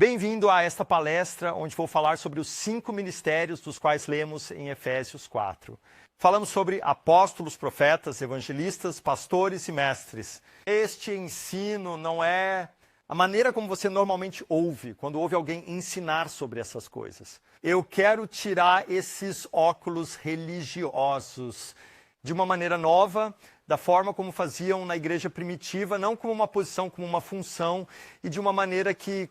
Bem-vindo a esta palestra, onde vou falar sobre os 5 ministérios dos quais lemos em Efésios 4. Falamos sobre apóstolos, profetas, evangelistas, pastores e mestres. Este ensino não é a maneira como você normalmente ouve, quando ouve alguém ensinar sobre essas coisas. Eu quero tirar esses óculos religiosos de uma maneira nova, da forma como faziam na igreja primitiva, não como uma posição, como uma função, e de uma maneira que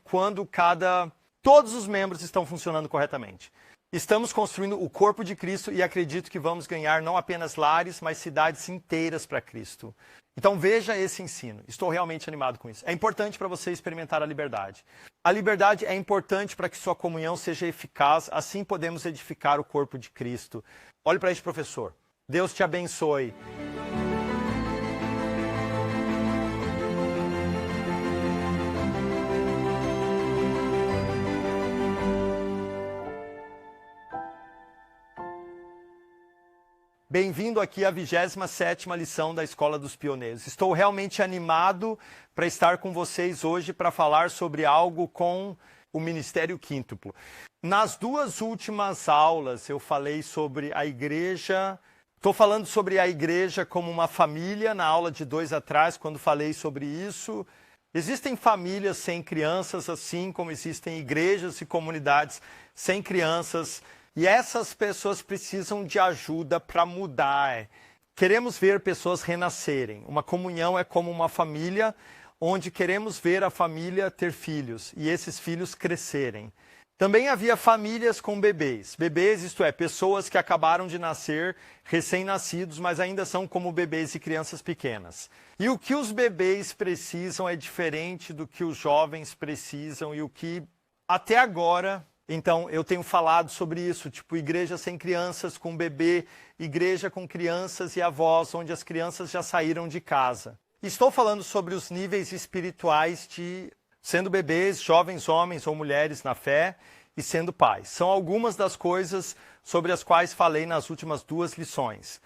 todos os membros estão funcionando corretamente. Estamos construindo o corpo de Cristo e acredito que vamos ganhar não apenas lares, mas cidades inteiras para Cristo. Então veja esse ensino. Estou realmente animado com isso. É importante para você experimentar a liberdade. A liberdade é importante para que sua comunhão seja eficaz, assim podemos edificar o corpo de Cristo. Olhe para este professor. Deus te abençoe. Bem-vindo aqui à 27ª lição da Escola dos Pioneiros. Estou realmente animado para estar com vocês hoje para falar sobre algo com o Ministério Quíntuplo. Nas 2 últimas aulas eu falei sobre a igreja. Estou falando sobre a igreja como uma família, na aula de 2 atrás, quando falei sobre isso. Existem famílias sem crianças, assim como existem igrejas e comunidades sem crianças. E essas pessoas precisam de ajuda para mudar. Queremos ver pessoas renascerem. Uma comunhão é como uma família, onde queremos ver a família ter filhos e esses filhos crescerem. Também havia famílias com bebês. Bebês, isto é, pessoas que acabaram de nascer, recém-nascidos, mas ainda são como bebês e crianças pequenas. E o que os bebês precisam é diferente do que os jovens precisam e o que até agora... Então, eu tenho falado sobre isso, tipo igreja sem crianças, com bebê, igreja com crianças e avós, onde as crianças já saíram de casa. Estou falando sobre os níveis espirituais de sendo bebês, jovens homens ou mulheres na fé e sendo pais. São algumas das coisas sobre as quais falei nas últimas 2 lições.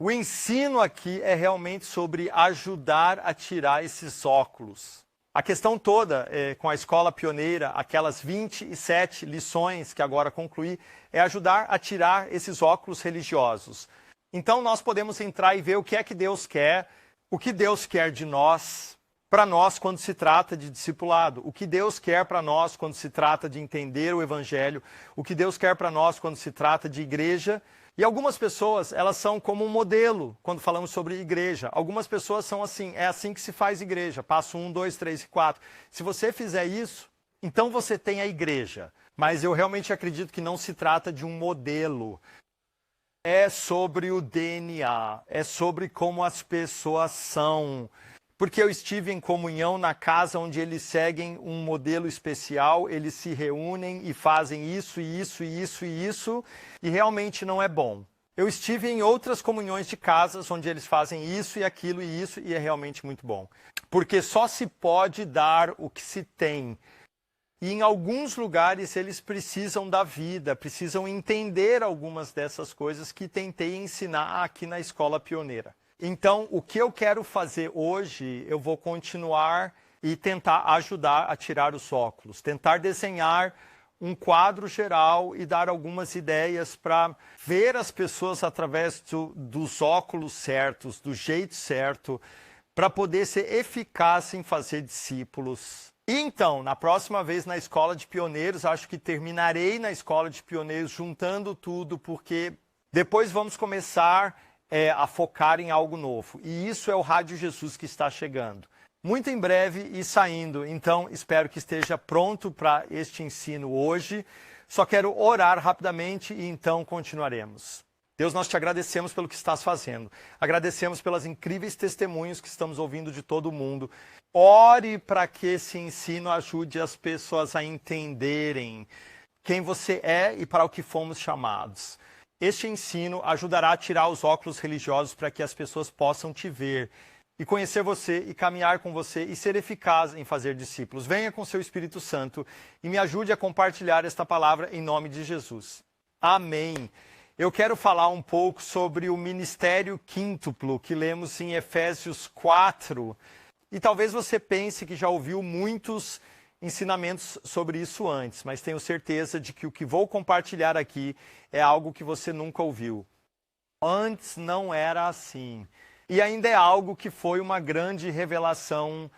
O ensino aqui é realmente sobre ajudar a tirar esses óculos. A questão toda com a escola pioneira, aquelas 27 lições que agora concluí, é ajudar a tirar esses óculos religiosos. Então nós podemos entrar e ver o que é que Deus quer, o que Deus quer de nós, para nós quando se trata de discipulado, o que Deus quer para nós quando se trata de entender o Evangelho, o que Deus quer para nós quando se trata de igreja. E algumas pessoas, elas são como um modelo quando falamos sobre igreja. Algumas pessoas são assim, é assim que se faz igreja. Passo 1, 2, 3 e 4. Se você fizer isso, então você tem a igreja. Mas eu realmente acredito que não se trata de um modelo. É sobre o DNA, é sobre como as pessoas são. Porque eu estive em comunhão na casa onde eles seguem um modelo especial, eles se reúnem e fazem isso, e isso, e isso, e isso, e realmente não é bom. Eu estive em outras comunhões de casas onde eles fazem isso e aquilo e isso, e é realmente muito bom. Porque só se pode dar o que se tem. E em alguns lugares eles precisam da vida, precisam entender algumas dessas coisas que tentei ensinar aqui na Escola Pioneira. Então, o que eu quero fazer hoje, eu vou continuar e tentar ajudar a tirar os óculos. Tentar desenhar um quadro geral e dar algumas ideias para ver as pessoas através dos óculos certos, do jeito certo, para poder ser eficaz em fazer discípulos. E então, na próxima vez na Escola de Pioneiros, acho que terminarei na Escola de Pioneiros juntando tudo, porque depois vamos começar... a focar em algo novo. E isso é o Rádio Jesus que está chegando. Muito em breve e saindo. Então, espero que esteja pronto para este ensino hoje. Só quero orar rapidamente e então continuaremos. Deus, nós te agradecemos pelo que estás fazendo. Agradecemos pelas incríveis testemunhos que estamos ouvindo de todo mundo. Ore para que esse ensino ajude as pessoas a entenderem quem você é e para o que fomos chamados. Este ensino ajudará a tirar os óculos religiosos para que as pessoas possam te ver e conhecer você e caminhar com você e ser eficaz em fazer discípulos. Venha com seu Espírito Santo e me ajude a compartilhar esta palavra em nome de Jesus. Amém. Eu quero falar um pouco sobre o ministério quíntuplo que lemos em Efésios 4. E talvez você pense que já ouviu muitos ensinamentos sobre isso antes, mas tenho certeza de que o que vou compartilhar aqui é algo que você nunca ouviu. Antes não era assim. E ainda é algo que foi uma grande revelação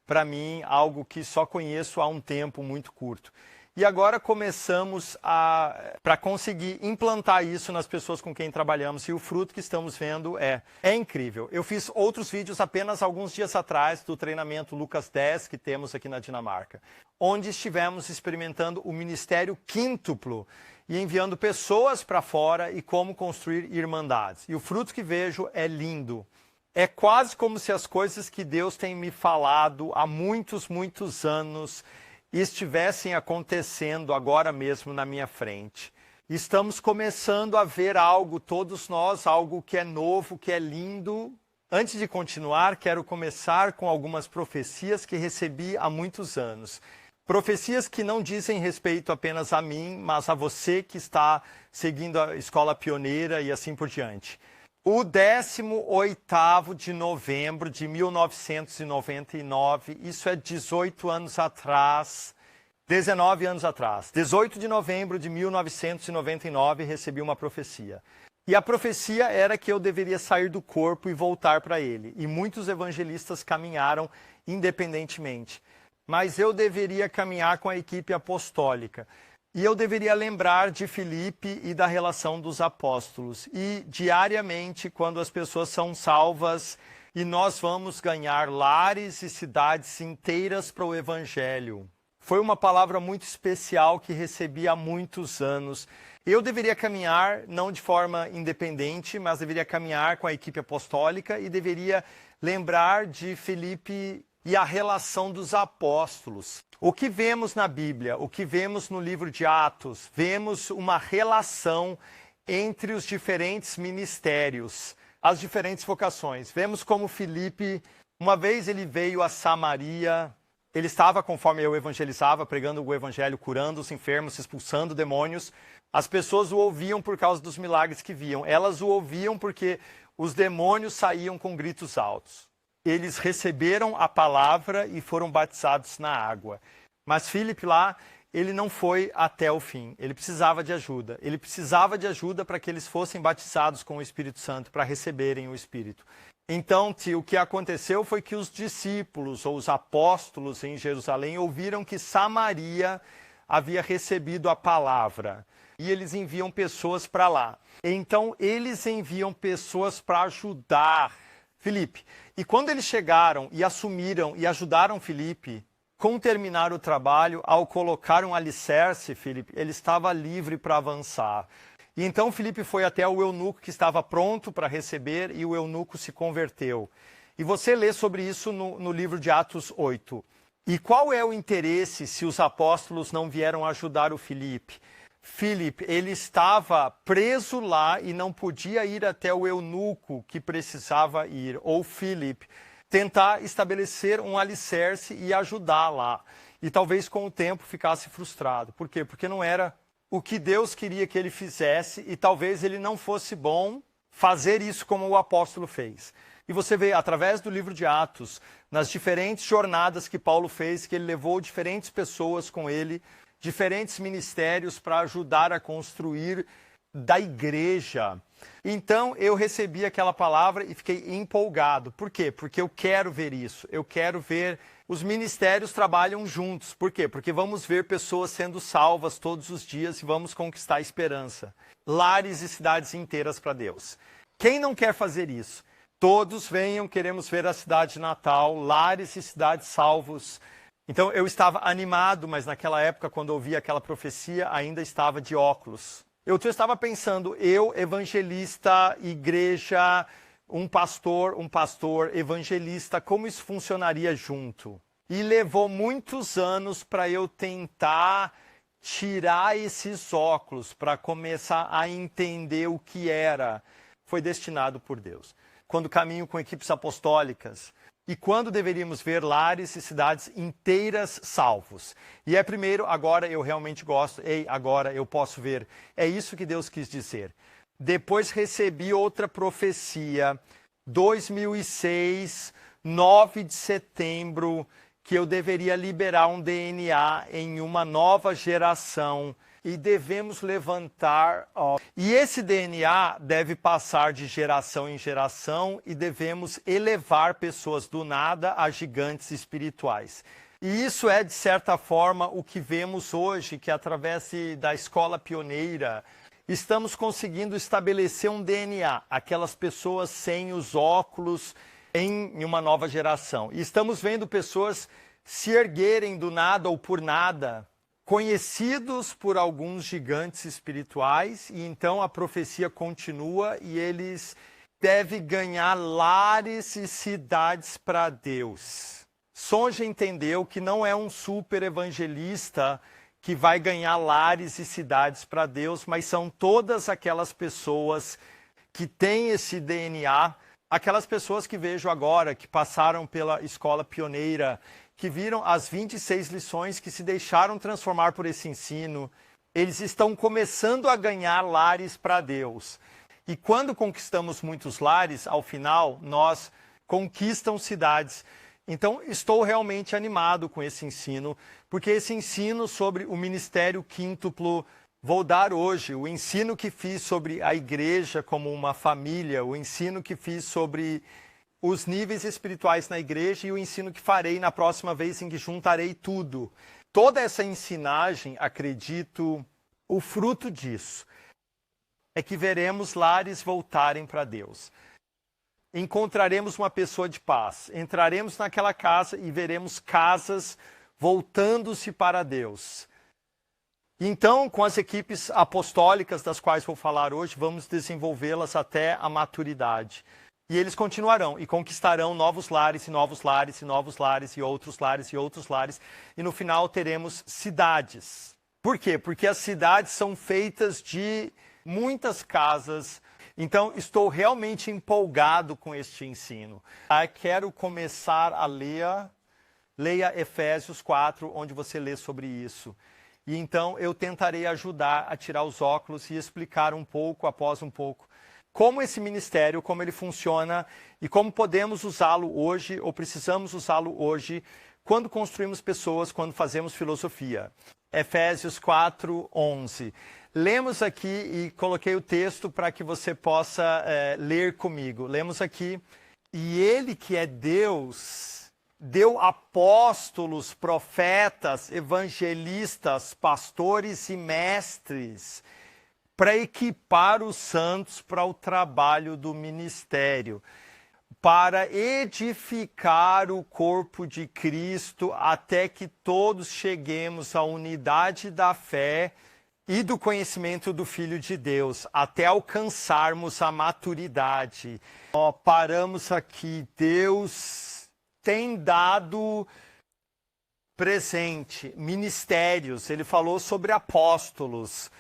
para mim, algo que só conheço há um tempo muito curto. E agora começamos para conseguir implantar isso nas pessoas com quem trabalhamos, e o fruto que estamos vendo é incrível. Eu fiz outros vídeos apenas alguns dias atrás do treinamento Lucas 10 que temos aqui na Dinamarca, onde estivemos experimentando o ministério quíntuplo e enviando pessoas para fora e como construir irmandades. E o fruto que vejo é lindo. É quase como se as coisas que Deus tem me falado há muitos, muitos anos estivessem acontecendo agora mesmo na minha frente. Estamos começando a ver algo, todos nós, algo que é novo, que é lindo. Antes de continuar, quero começar com algumas profecias que recebi há muitos anos. Profecias que não dizem respeito apenas a mim, mas a você que está seguindo a escola pioneira e assim por diante. O 18º de novembro de 1999, isso é 18 anos atrás, 19 anos atrás. 18 de novembro de 1999, recebi uma profecia. E a profecia era que eu deveria sair do corpo e voltar para ele. E muitos evangelistas caminharam independentemente. Mas eu deveria caminhar com a equipe apostólica. E eu deveria lembrar de Filipe e da relação dos apóstolos. E diariamente, quando as pessoas são salvas e nós vamos ganhar lares e cidades inteiras para o Evangelho. Foi uma palavra muito especial que recebi há muitos anos. Eu deveria caminhar não de forma independente, mas deveria caminhar com a equipe apostólica e deveria lembrar de Filipe e a relação dos apóstolos. O que vemos na Bíblia, o que vemos no livro de Atos, vemos uma relação entre os diferentes ministérios, as diferentes vocações. Vemos como Filipe, uma vez ele veio a Samaria, ele estava, conforme eu evangelizava, pregando o evangelho, curando os enfermos, expulsando demônios. As pessoas o ouviam por causa dos milagres que viam. Elas o ouviam porque os demônios saíam com gritos altos. Eles receberam a palavra e foram batizados na água. Mas Filipe lá, ele não foi até o fim. Ele precisava de ajuda. Ele precisava de ajuda para que eles fossem batizados com o Espírito Santo, para receberem o Espírito. Então, o que aconteceu foi que os discípulos, ou os apóstolos em Jerusalém, ouviram que Samaria havia recebido a palavra. E eles enviam pessoas para lá. Então, eles enviam pessoas para ajudar Filipe. E quando eles chegaram e assumiram e ajudaram Filipe, com terminar o trabalho, ao colocar um alicerce, Filipe, ele estava livre para avançar. E então Filipe foi até o eunuco que estava pronto para receber e o eunuco se converteu. E você lê sobre isso no livro de Atos 8. E qual é o interesse se os apóstolos não vieram ajudar o Filipe? Filipe, ele estava preso lá e não podia ir até o eunuco que precisava ir, ou Filipe, tentar estabelecer um alicerce e ajudar lá. E talvez com o tempo ficasse frustrado. Por quê? Porque não era o que Deus queria que ele fizesse e talvez ele não fosse bom fazer isso como o apóstolo fez. E você vê, através do livro de Atos, nas diferentes jornadas que Paulo fez, que ele levou diferentes pessoas com ele, diferentes ministérios para ajudar a construir da igreja. Então eu recebi aquela palavra e fiquei empolgado. Por quê? Porque eu quero ver isso. Eu quero ver os ministérios trabalham juntos. Por quê? Porque vamos ver pessoas sendo salvas todos os dias e vamos conquistar a esperança. Lares e cidades inteiras para Deus. Quem não quer fazer isso? Todos venham, queremos ver a cidade natal, lares e cidades salvos. Então eu estava animado, mas naquela época, quando ouvi aquela profecia, ainda estava de óculos. Eu estava pensando, eu, evangelista, igreja, um pastor, evangelista, como isso funcionaria junto? E levou muitos anos para eu tentar tirar esses óculos, para começar a entender o que era. Foi destinado por Deus. Quando caminho com equipes apostólicas, e quando deveríamos ver lares e cidades inteiras salvos. E é primeiro, agora eu realmente gosto, agora eu posso ver. É isso que Deus quis dizer. Depois recebi outra profecia, 2006, 9 de setembro, que eu deveria liberar um DNA em uma nova geração e devemos levantar. E esse DNA deve passar de geração em geração e devemos elevar pessoas do nada a gigantes espirituais. E isso é, de certa forma, o que vemos hoje, que através da escola pioneira, estamos conseguindo estabelecer um DNA, aquelas pessoas sem os óculos em uma nova geração. E estamos vendo pessoas se erguerem do nada ou por nada, conhecidos por alguns gigantes espirituais, e então a profecia continua e eles devem ganhar lares e cidades para Deus. Sonja entendeu que não é um super evangelista que vai ganhar lares e cidades para Deus, mas são todas aquelas pessoas que têm esse DNA, aquelas pessoas que vejo agora, que passaram pela escola pioneira, que viram as 26 lições, que se deixaram transformar por esse ensino. Eles estão começando a ganhar lares para Deus. E quando conquistamos muitos lares, ao final, nós conquistamos cidades. Então, estou realmente animado com esse ensino, porque esse ensino sobre o ministério quíntuplo vou dar hoje. O ensino que fiz sobre a igreja como uma família, o ensino que fiz sobre os níveis espirituais na igreja e o ensino que farei na próxima vez em que juntarei tudo. Toda essa ensinagem, acredito, o fruto disso é que veremos lares voltarem para Deus. Encontraremos uma pessoa de paz. Entraremos naquela casa e veremos casas voltando-se para Deus. Então, com as equipes apostólicas das quais vou falar hoje, vamos desenvolvê-las até a maturidade. E eles continuarão e conquistarão novos lares e novos lares e novos lares e outros lares e outros lares. E no final teremos cidades. Por quê? Porque as cidades são feitas de muitas casas. Então, estou realmente empolgado com este ensino. Quero começar a ler. Leia Efésios 4, onde você lê sobre isso. E então eu tentarei ajudar a tirar os óculos e explicar um pouco, após um pouco, como esse ministério, como ele funciona e como podemos usá-lo hoje ou precisamos usá-lo hoje quando construímos pessoas, quando fazemos filosofia. Efésios 4, 11. Lemos aqui e coloquei o texto para que você possa ler comigo. Lemos aqui. E ele que é Deus deu apóstolos, profetas, evangelistas, pastores e mestres para equipar os santos para o trabalho do ministério, para edificar o corpo de Cristo até que todos cheguemos à unidade da fé e do conhecimento do Filho de Deus, até alcançarmos a maturidade. Paramos aqui. Deus tem dado presente ministérios. Ele falou sobre apóstolos,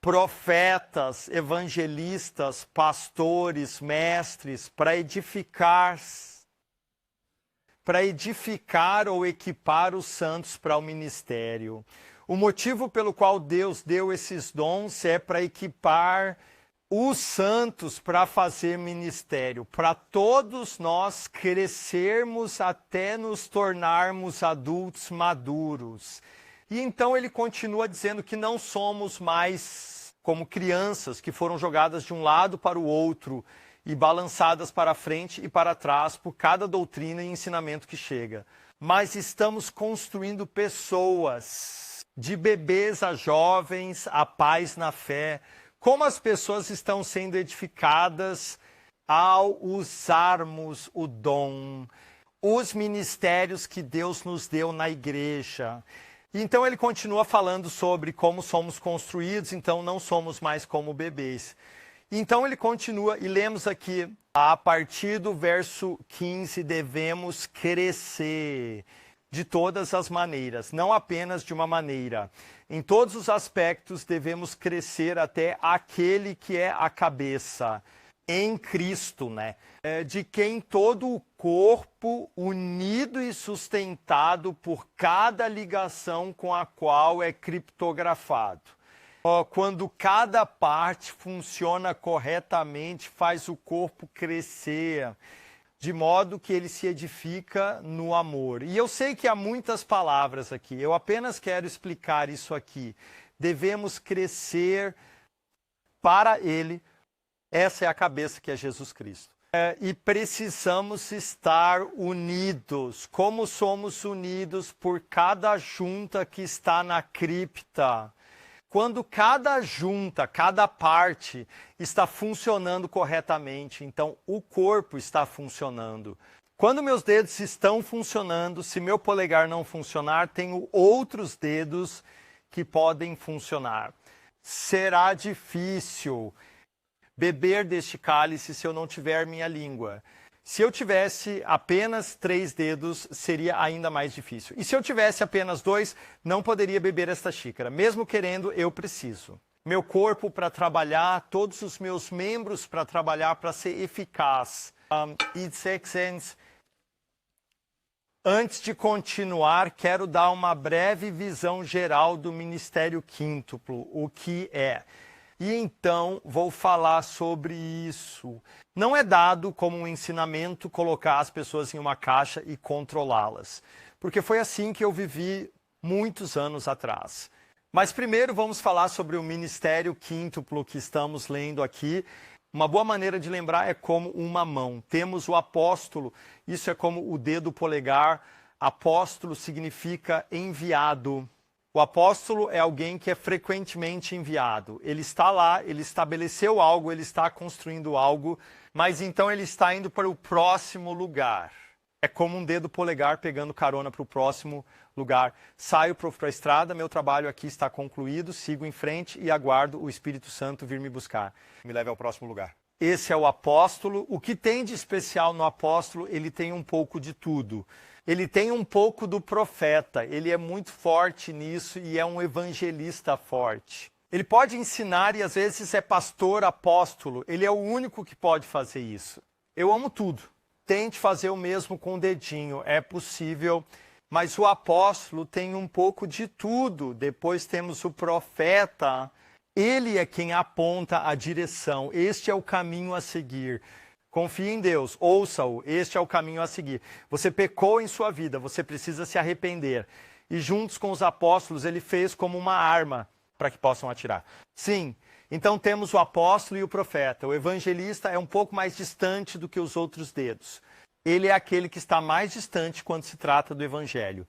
profetas, evangelistas, pastores, mestres, para edificar ou equipar os santos para o ministério. O motivo pelo qual Deus deu esses dons é para equipar os santos para fazer ministério, para todos nós crescermos até nos tornarmos adultos maduros. E então ele continua dizendo que não somos mais como crianças que foram jogadas de um lado para o outro e balançadas para frente e para trás por cada doutrina e ensinamento que chega. Mas estamos construindo pessoas, de bebês a jovens, a pais na fé. Como as pessoas estão sendo edificadas ao usarmos o dom, os ministérios que Deus nos deu na igreja. Então ele continua falando sobre como somos construídos, então não somos mais como bebês. Então ele continua, e lemos aqui, a partir do verso 15, devemos crescer de todas as maneiras, não apenas de uma maneira. Em todos os aspectos devemos crescer até aquele que é a cabeça, em Cristo, né? De quem todo o corpo, unido e sustentado por cada ligação com a qual é criptografado. Quando cada parte funciona corretamente, faz o corpo crescer. de modo que ele se edifica no amor. E eu sei que há muitas palavras aqui, eu apenas quero explicar isso aqui. Devemos crescer para ele, essa é a cabeça que é Jesus Cristo. E precisamos estar unidos, como somos unidos por cada junta que está na cripta. Quando cada junta, cada parte está funcionando corretamente, então o corpo está funcionando. Quando meus dedos estão funcionando, se meu polegar não funcionar, tenho outros dedos que podem funcionar. Será difícil beber deste cálice se eu não tiver minha língua. Se eu tivesse apenas 3 dedos, seria ainda mais difícil. E se eu tivesse apenas 2, não poderia beber esta xícara. Mesmo querendo, eu preciso. Meu corpo para trabalhar, todos os meus membros para trabalhar, para ser eficaz. Antes de continuar, quero dar uma breve visão geral do Ministério Quíntuplo, o que é. E então vou falar sobre isso. Não é dado como um ensinamento colocar as pessoas em uma caixa e controlá-las, porque foi assim que eu vivi muitos anos atrás. Mas primeiro vamos falar sobre o Ministério Quíntuplo que estamos lendo aqui. Uma boa maneira de lembrar é como uma mão. Temos o apóstolo, isso é como o dedo polegar. Apóstolo significa enviado. O apóstolo é alguém que é frequentemente enviado. Ele está lá, ele estabeleceu algo, ele está construindo algo, mas então ele está indo para o próximo lugar. É como um dedo polegar pegando carona para o próximo lugar. Saio para a estrada, meu trabalho aqui está concluído, sigo em frente e aguardo o Espírito Santo vir me buscar. Me leve ao próximo lugar. Esse é o apóstolo. O que tem de especial no apóstolo? Ele tem um pouco de tudo. Ele tem um pouco do profeta, ele é muito forte nisso e é um evangelista forte. Ele pode ensinar e às vezes é pastor, apóstolo, ele é o único que pode fazer isso. Eu amo tudo. Tente fazer o mesmo com o dedinho, é possível, mas o apóstolo tem um pouco de tudo. Depois temos o profeta, ele é quem aponta a direção, este é o caminho a seguir. Confie em Deus, ouça-o, este é o caminho a seguir. Você pecou em sua vida, você precisa se arrepender. E juntos com os apóstolos, ele fez como uma arma para que possam atirar. Sim, então temos o apóstolo e o profeta. O evangelista é um pouco mais distante do que os outros dedos. Ele é aquele que está mais distante quando se trata do evangelho.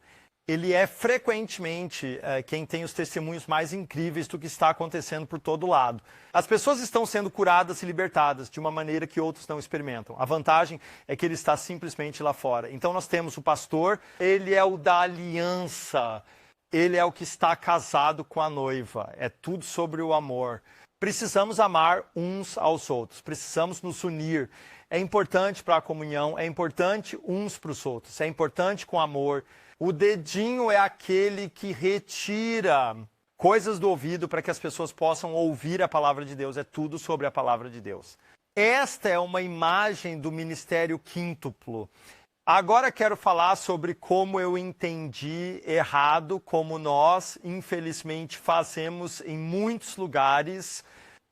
Ele é frequentemente quem tem os testemunhos mais incríveis do que está acontecendo por todo lado. As pessoas estão sendo curadas e libertadas de uma maneira que outros não experimentam. A vantagem é que ele está simplesmente lá fora. Então nós temos o pastor, ele é o da aliança. Ele é o que está casado com a noiva. É tudo sobre o amor. Precisamos amar uns aos outros. Precisamos nos unir. É importante para a comunhão, é importante uns para os outros. É importante com amor. O dedinho é aquele que retira coisas do ouvido para que as pessoas possam ouvir a palavra de Deus. É tudo sobre a palavra de Deus. Esta é uma imagem do Ministério Quíntuplo. Agora quero falar sobre como eu entendi errado, como nós, infelizmente, fazemos em muitos lugares.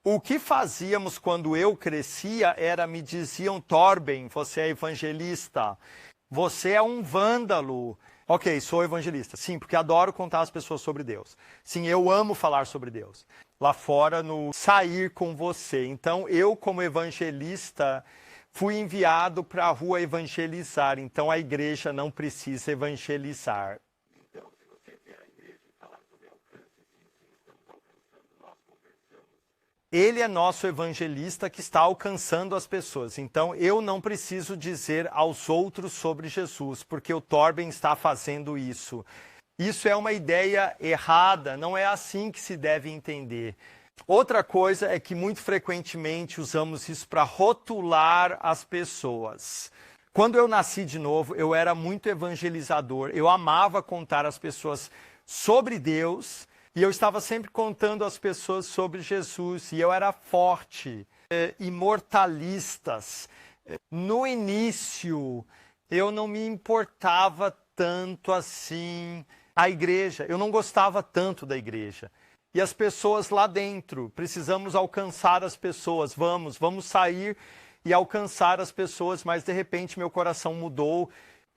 O que fazíamos quando eu crescia era, me diziam, Torben, você é evangelista, você é um vândalo. Ok, sou evangelista. Sim, porque adoro contar às pessoas sobre Deus. Sim, eu amo falar sobre Deus. Lá fora, no sair com você. Então, eu, como evangelista, fui enviado para a rua evangelizar. Então, a igreja não precisa evangelizar. Então, se você vê a igreja falar sobre alcance, ele é nosso evangelista que está alcançando as pessoas. Então, eu não preciso dizer aos outros sobre Jesus, porque o Torben está fazendo isso. Isso é uma ideia errada, não é assim que se deve entender. Outra coisa é que muito frequentemente usamos isso para rotular as pessoas. Quando eu nasci de novo, eu era muito evangelizador, eu amava contar às pessoas sobre Deus, e eu estava sempre contando às pessoas sobre Jesus, e eu era forte, imortalistas. No início, eu não me importava tanto assim a igreja, eu não gostava tanto da igreja. E as pessoas lá dentro, precisamos alcançar as pessoas, vamos sair e alcançar as pessoas, mas de repente meu coração mudou.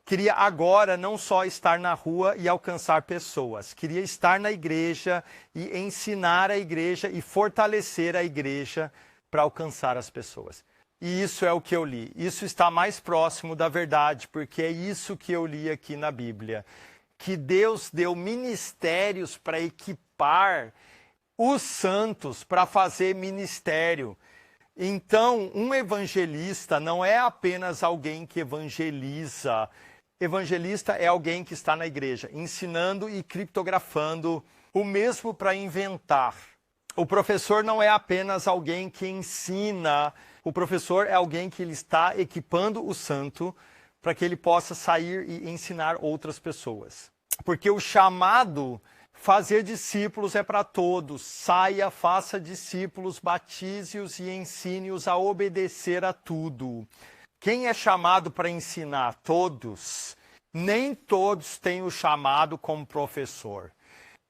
Queria agora não só estar na rua e alcançar pessoas, queria estar na igreja e ensinar a igreja e fortalecer a igreja para alcançar as pessoas. E isso é o que eu li. Isso está mais próximo da verdade, porque é isso que eu li aqui na Bíblia. Que Deus deu ministérios para equipar os santos para fazer ministério. Então, um evangelista não é apenas alguém que evangeliza. Evangelista é alguém que está na igreja, ensinando e criptografando, o mesmo para inventar. O professor não é apenas alguém que ensina, o professor é alguém que ele está equipando o santo para que ele possa sair e ensinar outras pessoas. Porque o chamado fazer discípulos é para todos. Saia, faça discípulos, batize-os e ensine-os a obedecer a tudo. Quem é chamado para ensinar? Todos. Nem todos têm o chamado como professor.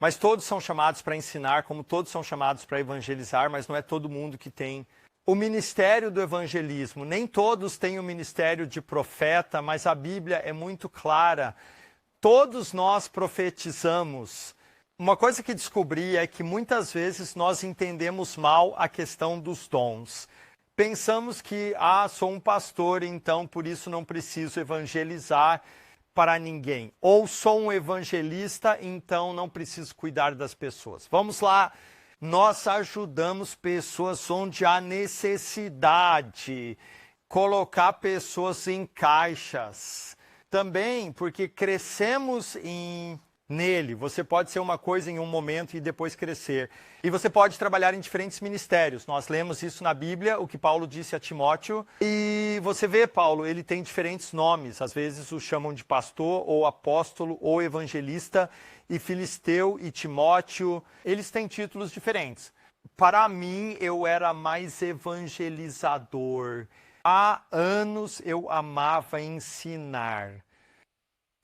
Mas todos são chamados para ensinar, como todos são chamados para evangelizar, mas não é todo mundo que tem o ministério do evangelismo. Nem todos têm o ministério de profeta, mas a Bíblia é muito clara. Todos nós profetizamos. Uma coisa que descobri é que muitas vezes nós entendemos mal a questão dos dons. Pensamos que, sou um pastor, então por isso não preciso evangelizar para ninguém. Ou sou um evangelista, então não preciso cuidar das pessoas. Vamos lá, nós ajudamos pessoas onde há necessidade, colocar pessoas em caixas. Também porque crescemos nele. Você pode ser uma coisa em um momento e depois crescer. E você pode trabalhar em diferentes ministérios. Nós lemos isso na Bíblia, o que Paulo disse a Timóteo. E você vê, Paulo, ele tem diferentes nomes. Às vezes o chamam de pastor, ou apóstolo, ou evangelista. E Filisteu e Timóteo, eles têm títulos diferentes. Para mim, eu era mais evangelizador. Há anos eu amava ensinar.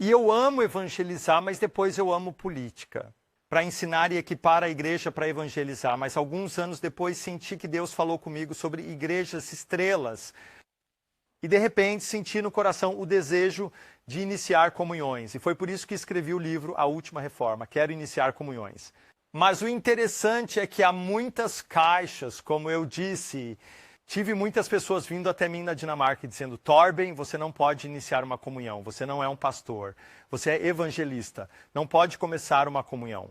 E eu amo evangelizar, mas depois eu amo política. Para ensinar e equipar a igreja para evangelizar. Mas alguns anos depois senti que Deus falou comigo sobre igrejas estrelas. E de repente senti no coração o desejo de iniciar comunhões. E foi por isso que escrevi o livro A Última Reforma. Quero iniciar comunhões. Mas o interessante é que há muitas caixas, como eu disse. Tive muitas pessoas vindo até mim na Dinamarca dizendo: Torben, você não pode iniciar uma comunhão, você não é um pastor, você é evangelista, não pode começar uma comunhão.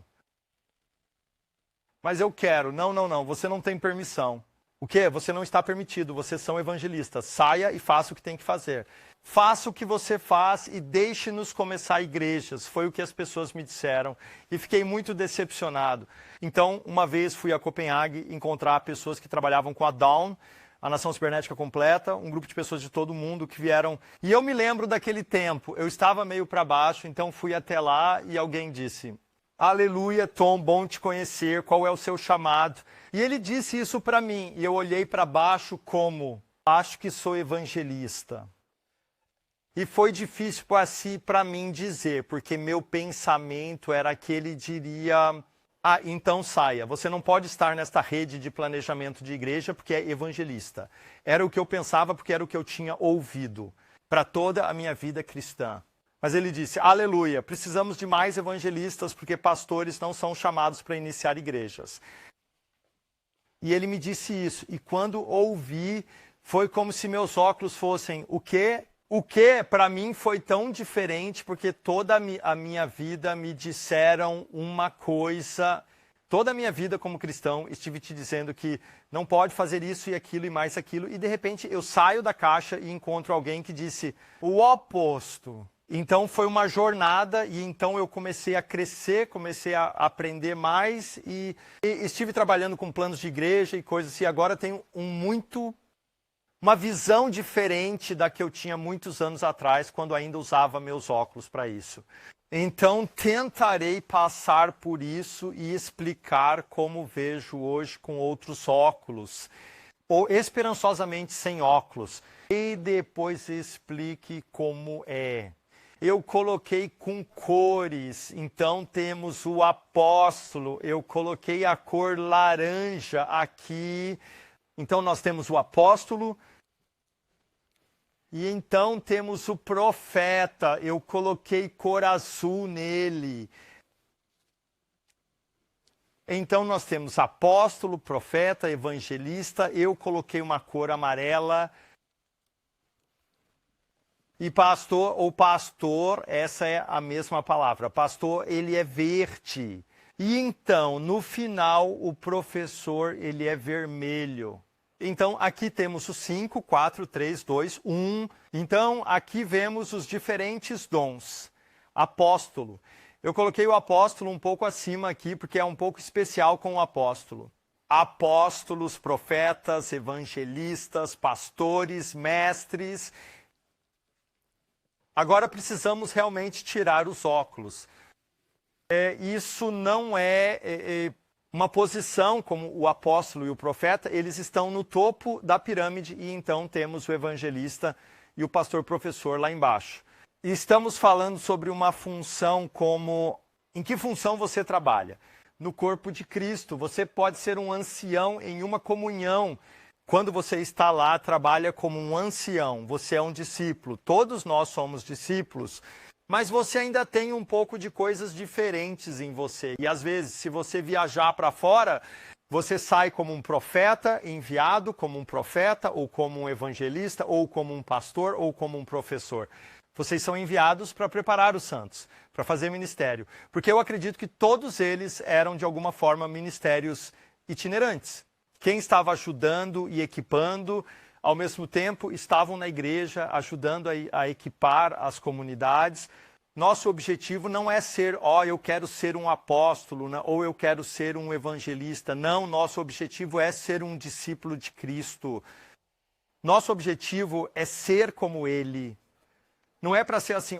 Mas eu quero. Não, você não tem permissão. O quê? Você não está permitido, vocês são evangelistas. Saia e faça o que tem que fazer. Faça o que você faz e deixe-nos começar igrejas. Foi o que as pessoas me disseram e fiquei muito decepcionado. Então, uma vez fui a Copenhague encontrar pessoas que trabalhavam com a Dawn, a Nação Cibernética Completa, um grupo de pessoas de todo mundo que vieram. E eu me lembro daquele tempo, eu estava meio para baixo, então fui até lá e alguém disse: Aleluia, Tom, bom te conhecer, qual é o seu chamado? E ele disse isso para mim, e eu olhei para baixo como: acho que sou evangelista. E foi difícil para mim dizer, porque meu pensamento era que ele diria: então saia, você não pode estar nesta rede de planejamento de igreja porque é evangelista. Era o que eu pensava porque era o que eu tinha ouvido para toda a minha vida cristã. Mas ele disse: aleluia, precisamos de mais evangelistas porque pastores não são chamados para iniciar igrejas. E ele me disse isso, e quando ouvi, foi como se meus óculos fossem: o quê? O que para mim foi tão diferente, porque toda a minha vida me disseram uma coisa. Toda a minha vida como cristão estive te dizendo que não pode fazer isso e aquilo e mais aquilo. E de repente eu saio da caixa e encontro alguém que disse o oposto. Então foi uma jornada e então eu comecei a crescer, comecei a aprender mais e estive trabalhando com planos de igreja e coisas assim. Agora tenho uma visão diferente da que eu tinha muitos anos atrás, quando ainda usava meus óculos para isso. Então, tentarei passar por isso e explicar como vejo hoje com outros óculos, ou esperançosamente sem óculos. E depois explique como é. Eu coloquei com cores, então temos o apóstolo, eu coloquei a cor laranja aqui. Então nós temos o apóstolo, E então temos o profeta, eu coloquei cor azul nele. Então nós temos apóstolo, profeta, evangelista, eu coloquei uma cor amarela. E pastor ou pastor, essa é a mesma palavra. Pastor, ele é verde. E então, no final, o professor, ele é vermelho. Então, aqui temos os 5, 4, 3, 2, 1. Então, aqui vemos os diferentes dons. Apóstolo. Eu coloquei o apóstolo um pouco acima aqui, porque é um pouco especial com o apóstolo. Apóstolos, profetas, evangelistas, pastores, mestres. Agora precisamos realmente tirar os óculos. Isso não é uma posição como o apóstolo e o profeta, eles estão no topo da pirâmide e então temos o evangelista e o pastor professor lá embaixo. E estamos falando sobre uma função como... Em que função você trabalha? No corpo de Cristo. Você pode ser um ancião em uma comunhão. Quando você está lá, trabalha como um ancião. Você é um discípulo. Todos nós somos discípulos. Mas você ainda tem um pouco de coisas diferentes em você. E às vezes, se você viajar para fora, você sai como um profeta enviado, como um profeta, ou como um evangelista, ou como um pastor, ou como um professor. Vocês são enviados para preparar os santos, para fazer ministério. Porque eu acredito que todos eles eram, de alguma forma, ministérios itinerantes. Quem estava ajudando e equipando, ao mesmo tempo, estavam na igreja ajudando a equipar as comunidades. Nosso objetivo não é ser, eu quero ser um apóstolo, né? Ou eu quero ser um evangelista. Não, nosso objetivo é ser um discípulo de Cristo. Nosso objetivo é ser como Ele. Não é para ser assim,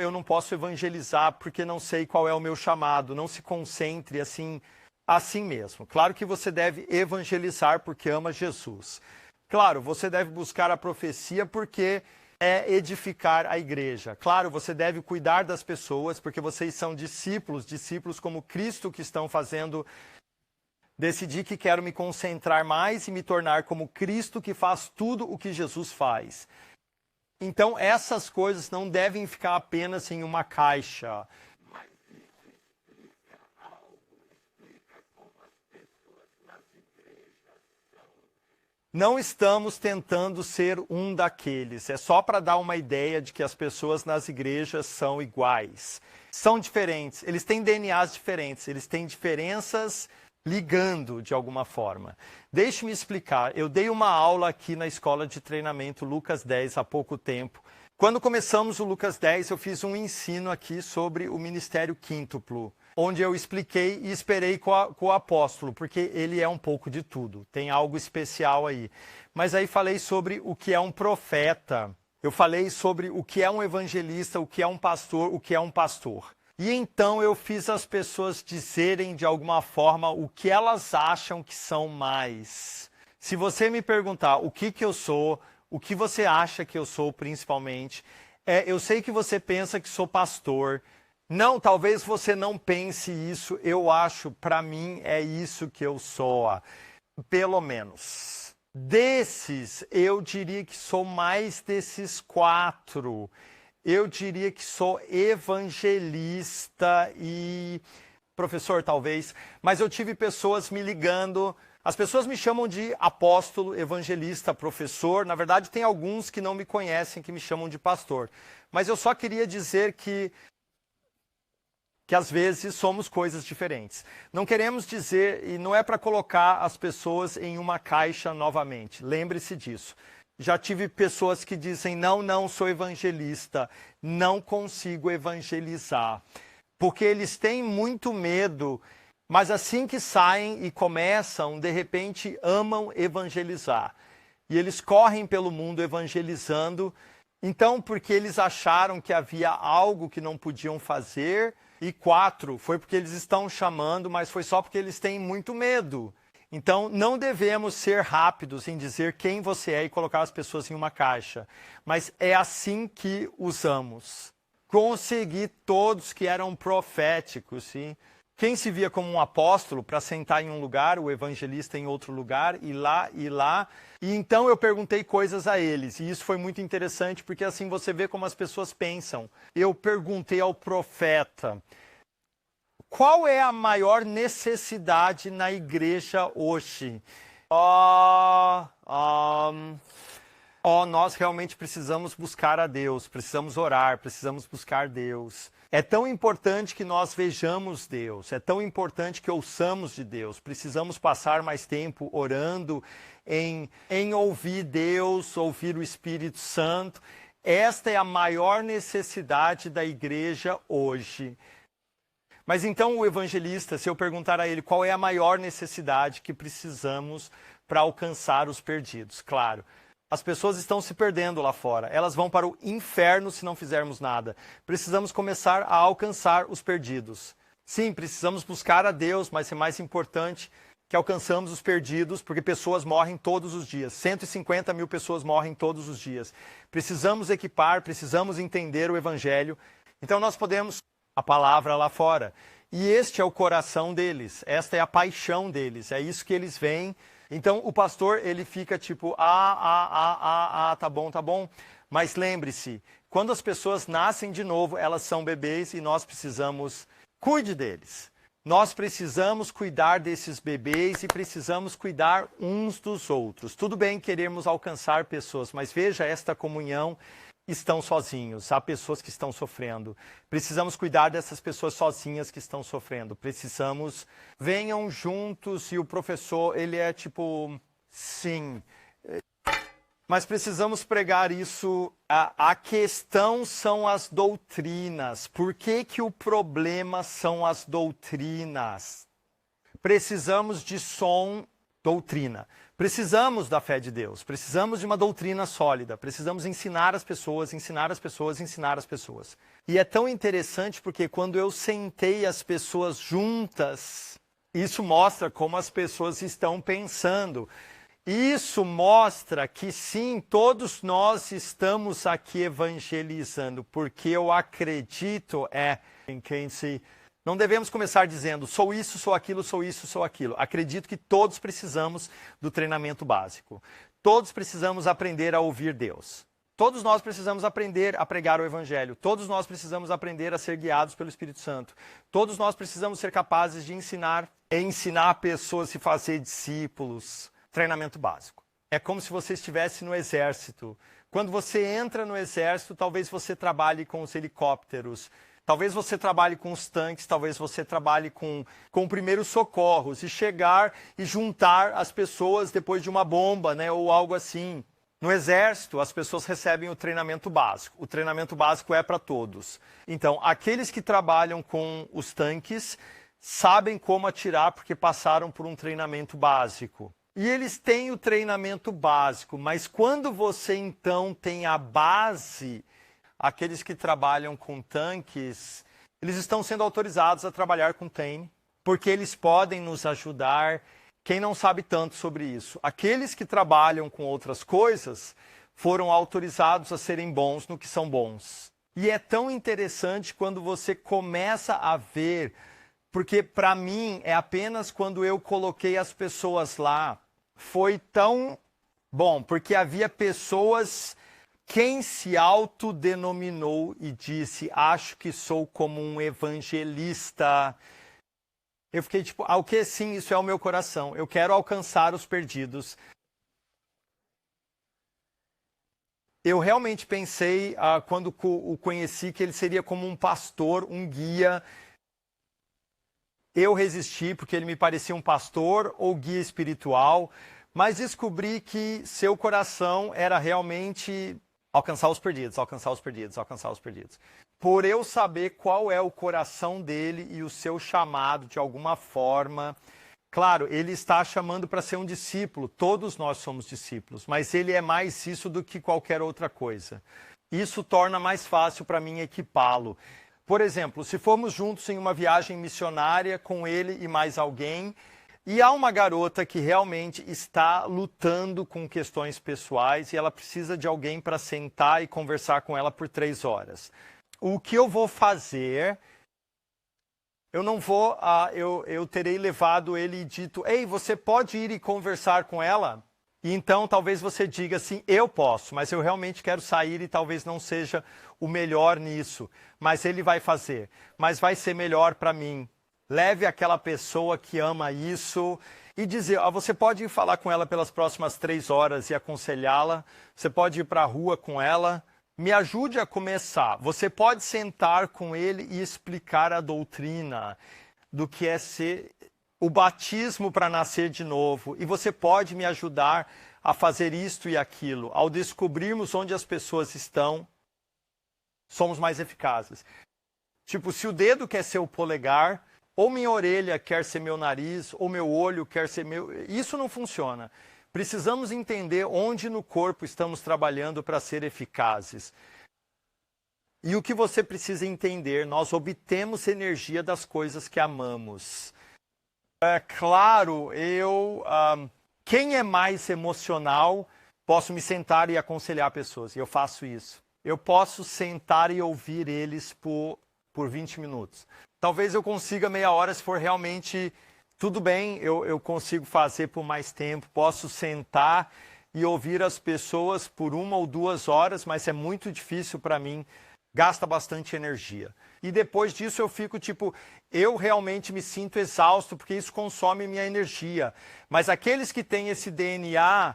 eu não posso evangelizar porque não sei qual é o meu chamado. Não se concentre assim mesmo. Claro que você deve evangelizar porque ama Jesus. Claro, você deve buscar a profecia porque é edificar a igreja. Claro, você deve cuidar das pessoas porque vocês são discípulos como Cristo que estão fazendo. Decidi que quero me concentrar mais e me tornar como Cristo que faz tudo o que Jesus faz. Então, essas coisas não devem ficar apenas em uma caixa. Não estamos tentando ser um daqueles. É só para dar uma ideia de que as pessoas nas igrejas são iguais. São diferentes. Eles têm DNAs diferentes. Eles têm diferenças ligando de alguma forma. Deixe-me explicar. Eu dei uma aula aqui na escola de treinamento Lucas 10 há pouco tempo. Quando começamos o Lucas 10, eu fiz um ensino aqui sobre o ministério quíntuplo, onde eu expliquei e esperei com o apóstolo, porque ele é um pouco de tudo. Tem algo especial aí. Mas aí falei sobre o que é um profeta. Eu falei sobre o que é um evangelista, o que é um pastor, o que é um pastor. E então eu fiz as pessoas dizerem de alguma forma o que elas acham que são mais. Se você me perguntar o que eu sou, o que você acha que eu sou principalmente, eu sei que você pensa que sou pastor. Não, talvez você não pense isso, eu acho, para mim é isso que eu sou, pelo menos. Desses, eu diria que sou mais desses 4. Eu diria que sou evangelista e professor, talvez, mas eu tive pessoas me ligando. As pessoas me chamam de apóstolo, evangelista, professor. Na verdade, tem alguns que não me conhecem que me chamam de pastor. Mas eu só queria dizer que às vezes somos coisas diferentes. Não queremos dizer, e não é para colocar as pessoas em uma caixa novamente. Lembre-se disso. Já tive pessoas que dizem, não sou evangelista, não consigo evangelizar. Porque eles têm muito medo, mas assim que saem e começam, de repente amam evangelizar. E eles correm pelo mundo evangelizando. Então, porque eles acharam que havia algo que não podiam fazer. E 4, foi porque eles estão chamando, mas foi só porque eles têm muito medo. Então, não devemos ser rápidos em dizer quem você é e colocar as pessoas em uma caixa. Mas é assim que usamos. Consegui todos que eram proféticos, sim. Quem se via como um apóstolo para sentar em um lugar, o evangelista em outro lugar, e lá, e lá. E então eu perguntei coisas a eles, e isso foi muito interessante, porque assim você vê como as pessoas pensam. Eu perguntei ao profeta, qual é a maior necessidade na igreja hoje? Nós realmente precisamos buscar a Deus, precisamos orar, precisamos buscar Deus. É tão importante que nós vejamos Deus, é tão importante que ouçamos de Deus. Precisamos passar mais tempo orando, em ouvir Deus, ouvir o Espírito Santo. Esta é a maior necessidade da igreja hoje. Mas então o evangelista, se eu perguntar a ele qual é a maior necessidade que precisamos para alcançar os perdidos, claro. As pessoas estão se perdendo lá fora. Elas vão para o inferno se não fizermos nada. Precisamos começar a alcançar os perdidos. Sim, precisamos buscar a Deus, mas é mais importante que alcançamos os perdidos, porque pessoas morrem todos os dias. 150 mil pessoas morrem todos os dias. Precisamos equipar, precisamos entender o Evangelho. Então nós podemos a palavra lá fora. E este é o coração deles. Esta é a paixão deles. É isso que eles veem. Então, o pastor, ele fica tipo, tá bom. Mas lembre-se, quando as pessoas nascem de novo, elas são bebês e nós precisamos, cuide deles. Nós precisamos cuidar desses bebês e precisamos cuidar uns dos outros. Tudo bem queremos alcançar pessoas, mas veja esta comunhão, estão sozinhos, há pessoas que estão sofrendo. Precisamos cuidar dessas pessoas sozinhas que estão sofrendo. Precisamos, venham juntos e o professor, ele é tipo, sim. Mas precisamos pregar isso. A questão são as doutrinas. Por que que o problema são as doutrinas? Precisamos de doutrina. Precisamos da fé de Deus, precisamos de uma doutrina sólida, precisamos ensinar as pessoas. E é tão interessante porque quando eu sentei as pessoas juntas, isso mostra como as pessoas estão pensando. Isso mostra que sim, todos nós estamos aqui evangelizando, porque eu acredito em quem se... Não devemos começar dizendo, sou isso, sou aquilo, sou isso, sou aquilo. Acredito que todos precisamos do treinamento básico. Todos precisamos aprender a ouvir Deus. Todos nós precisamos aprender a pregar o Evangelho. Todos nós precisamos aprender a ser guiados pelo Espírito Santo. Todos nós precisamos ser capazes de ensinar pessoas a se fazer discípulos. Treinamento básico. É como se você estivesse no exército. Quando você entra no exército, talvez você trabalhe com os helicópteros. Talvez você trabalhe com os tanques, talvez você trabalhe com primeiros socorros e chegar e juntar as pessoas depois de uma bomba, né, ou algo assim. No exército, as pessoas recebem o treinamento básico. O treinamento básico é para todos. Então, aqueles que trabalham com os tanques sabem como atirar porque passaram por um treinamento básico. E eles têm o treinamento básico, mas quando você então tem a base... Aqueles que trabalham com tanques, eles estão sendo autorizados a trabalhar com TEM, porque eles podem nos ajudar. Quem não sabe tanto sobre isso? Aqueles que trabalham com outras coisas foram autorizados a serem bons no que são bons. E é tão interessante quando você começa a ver, porque para mim é apenas quando eu coloquei as pessoas lá, foi tão bom, porque havia pessoas... Quem se autodenominou e disse, acho que sou como um evangelista. Eu fiquei tipo, o que? Sim, isso é o meu coração. Eu quero alcançar os perdidos. Eu realmente pensei, quando o conheci, que ele seria como um pastor, um guia. Eu resisti porque ele me parecia um pastor ou guia espiritual, mas descobri que seu coração era realmente... alcançar os perdidos. Por eu saber qual é o coração dele e o seu chamado de alguma forma. Claro, ele está chamando para ser um discípulo. Todos nós somos discípulos. Mas ele é mais isso do que qualquer outra coisa. Isso torna mais fácil para mim equipá-lo. Por exemplo, se formos juntos em uma viagem missionária com ele e mais alguém... E há uma garota que realmente está lutando com questões pessoais e ela precisa de alguém para sentar e conversar com ela por 3 horas. O que eu vou fazer eu não vou, eu terei levado ele e dito, ei, você pode ir e conversar com ela? E então talvez você diga assim, eu posso, mas eu realmente quero sair e talvez não seja o melhor nisso. Mas ele vai fazer, mas vai ser melhor para mim. Leve aquela pessoa que ama isso e dizer, você pode ir falar com ela pelas próximas 3 horas e aconselhá-la, você pode ir para a rua com ela, me ajude a começar. Você pode sentar com ele e explicar a doutrina do que é ser o batismo para nascer de novo. E você pode me ajudar a fazer isto e aquilo. Ao descobrirmos onde as pessoas estão, somos mais eficazes. Tipo, se o dedo quer ser o polegar, ou minha orelha quer ser meu nariz, ou meu olho quer ser meu... Isso não funciona. Precisamos entender onde no corpo estamos trabalhando para ser eficazes. E o que você precisa entender, nós obtemos energia das coisas que amamos. É claro, quem é mais emocional, posso me sentar e aconselhar pessoas, e eu faço isso. Eu posso sentar e ouvir eles por 20 minutos. Talvez eu consiga meia hora se for realmente... Tudo bem, eu consigo fazer por mais tempo, posso sentar e ouvir as pessoas por 1 ou 2 horas, mas é muito difícil para mim, gasta bastante energia. E depois disso eu fico tipo, eu realmente me sinto exausto, porque isso consome minha energia. Mas aqueles que têm esse DNA,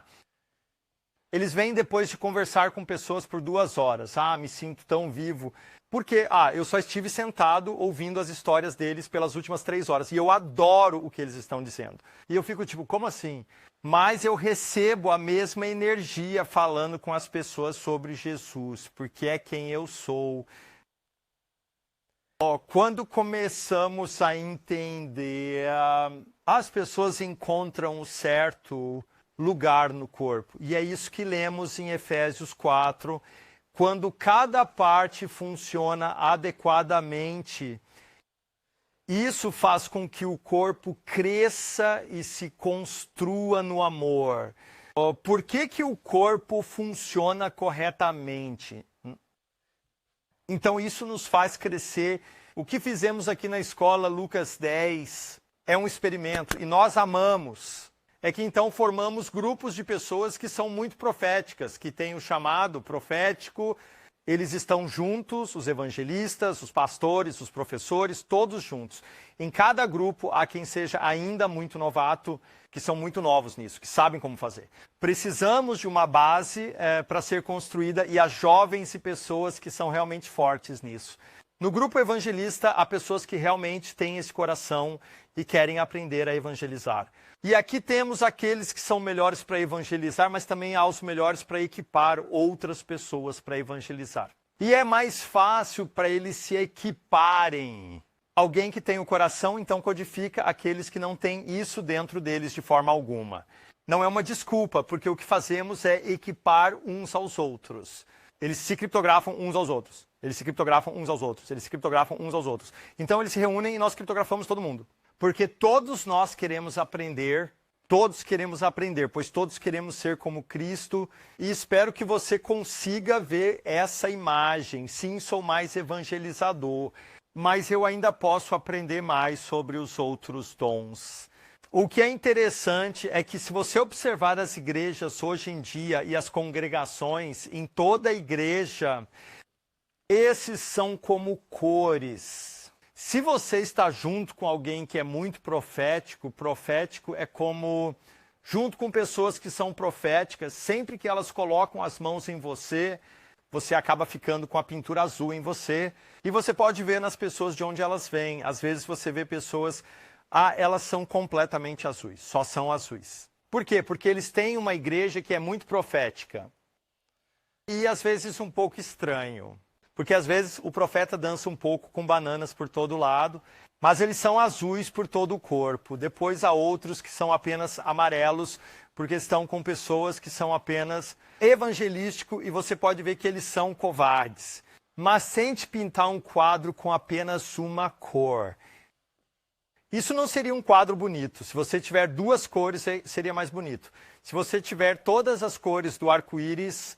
eles vêm depois de conversar com pessoas por 2 horas. Me sinto tão vivo. Porque, eu só estive sentado ouvindo as histórias deles pelas últimas 3 horas. E eu adoro o que eles estão dizendo. E eu fico tipo, como assim? Mas eu recebo a mesma energia falando com as pessoas sobre Jesus, porque é quem eu sou. Quando começamos a entender, as pessoas encontram um certo lugar no corpo. E é isso que lemos em Efésios 4, quando cada parte funciona adequadamente, isso faz com que o corpo cresça e se construa no amor. Por que o corpo funciona corretamente? Então isso nos faz crescer. O que fizemos aqui na escola, Lucas 10, é um experimento e nós amamos. É que então formamos grupos de pessoas que são muito proféticas, que têm o chamado profético, eles estão juntos, os evangelistas, os pastores, os professores, todos juntos. Em cada grupo há quem seja ainda muito novato, que são muito novos nisso, que sabem como fazer. Precisamos de uma base para ser construída e há jovens e pessoas que são realmente fortes nisso. No grupo evangelista, há pessoas que realmente têm esse coração e querem aprender a evangelizar. E aqui temos aqueles que são melhores para evangelizar, mas também há os melhores para equipar outras pessoas para evangelizar. E é mais fácil para eles se equiparem. Alguém que tem o coração, então, codifica aqueles que não têm isso dentro deles de forma alguma. Não é uma desculpa, porque o que fazemos é equipar uns aos outros. Eles se criptografam uns aos outros. Eles se criptografam uns aos outros. Eles se criptografam uns aos outros. Então, eles se reúnem e nós criptografamos todo mundo. Porque todos nós queremos aprender, pois todos queremos ser como Cristo, e espero que você consiga ver essa imagem. Sim, sou mais evangelizador, mas eu ainda posso aprender mais sobre os outros dons. O que é interessante é que se você observar as igrejas hoje em dia e as congregações, em toda a igreja, esses são como cores. Se você está junto com alguém que é muito profético, profético é como junto com pessoas que são proféticas, sempre que elas colocam as mãos em você, você acaba ficando com a pintura azul em você. E você pode ver nas pessoas de onde elas vêm. Às vezes você vê pessoas, elas são completamente azuis, só são azuis. Por quê? Porque eles têm uma igreja que é muito profética. E às vezes um pouco estranho. Porque às vezes o profeta dança um pouco com bananas por todo lado, mas eles são azuis por todo o corpo. Depois há outros que são apenas amarelos, porque estão com pessoas que são apenas evangelístico e você pode ver que eles são covardes. Mas tente pintar um quadro com apenas uma cor. Isso não seria um quadro bonito. Se você tiver 2 cores, seria mais bonito. Se você tiver todas as cores do arco-íris,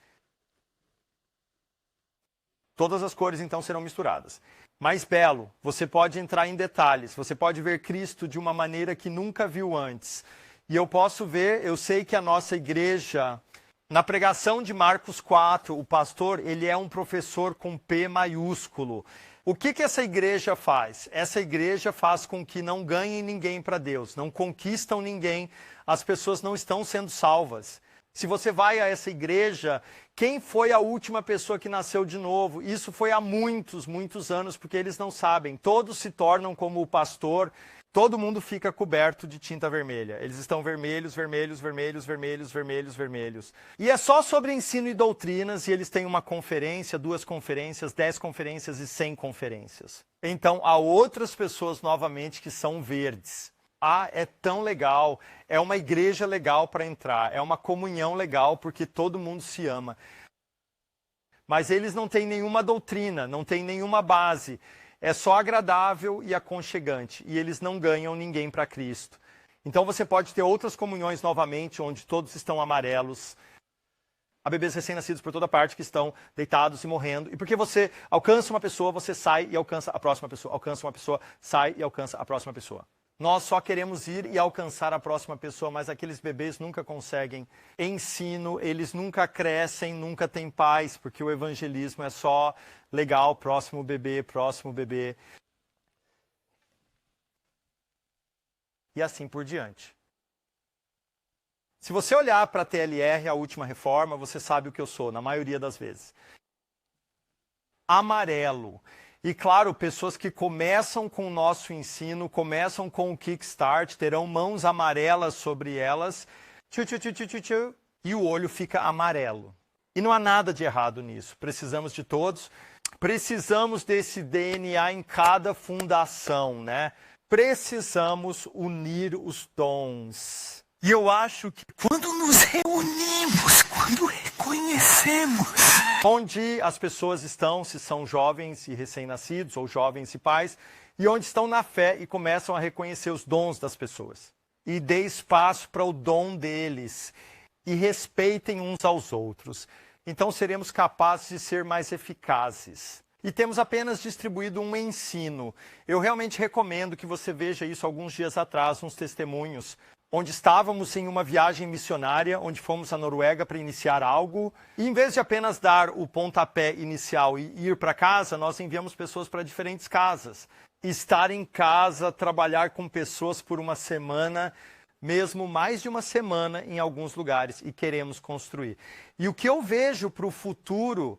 todas as cores então serão misturadas. mais belo. Você pode entrar em detalhes, você pode ver Cristo de uma maneira que nunca viu antes. E eu posso ver, eu sei que a nossa igreja, na pregação de Marcos 4, o pastor, ele é um professor com P maiúsculo. O que essa igreja faz? Essa igreja faz com que não ganhem ninguém para Deus, não conquistam ninguém, as pessoas não estão sendo salvas. Se você vai a essa igreja, quem foi a última pessoa que nasceu de novo? Isso foi há muitos, muitos anos, porque eles não sabem. Todos se tornam como o pastor, todo mundo fica coberto de tinta vermelha. Eles estão vermelhos, vermelhos, vermelhos, vermelhos, vermelhos, vermelhos. E é só sobre ensino e doutrinas, e eles têm uma conferência, 2 conferências, 10 conferências e 100 conferências. Então, há outras pessoas novamente que são verdes. Ah, é tão legal, é uma igreja legal para entrar, é uma comunhão legal porque todo mundo se ama. Mas eles não têm nenhuma doutrina, não têm nenhuma base. É só agradável e aconchegante. E eles não ganham ninguém para Cristo. Então você pode ter outras comunhões novamente, onde todos estão amarelos. Há bebês recém-nascidos por toda parte que estão deitados e morrendo. E porque você alcança uma pessoa, você sai e alcança a próxima pessoa. Alcança uma pessoa, sai e alcança a próxima pessoa. Nós só queremos ir e alcançar a próxima pessoa, mas aqueles bebês nunca conseguem ensino, eles nunca crescem, nunca têm paz, porque o evangelismo é só legal, próximo bebê, próximo bebê. E assim por diante. Se você olhar para a TLR, a última reforma, você sabe o que eu sou, na maioria das vezes. Amarelo. E claro, pessoas que começam com o nosso ensino, começam com o Kickstart, terão mãos amarelas sobre elas, e o olho fica amarelo. E não há nada de errado nisso. Precisamos de todos. Precisamos desse DNA em cada fundação, né? Precisamos unir os dons. E eu acho que quando nos reunimos, quando reconhecemos onde as pessoas estão, se são jovens e recém-nascidos ou jovens e pais, e onde estão na fé e começam a reconhecer os dons das pessoas. E dê espaço para o dom deles e respeitem uns aos outros. Então seremos capazes de ser mais eficazes. E temos apenas distribuído um ensino. Eu realmente recomendo que você veja isso alguns dias atrás, uns testemunhos, onde estávamos em uma viagem missionária, onde fomos à Noruega para iniciar algo, e em vez de apenas dar o pontapé inicial e ir para casa, nós enviamos pessoas para diferentes casas. Estar em casa, trabalhar com pessoas por uma semana, mesmo mais de uma semana em alguns lugares, e queremos construir. E o que eu vejo para o futuro,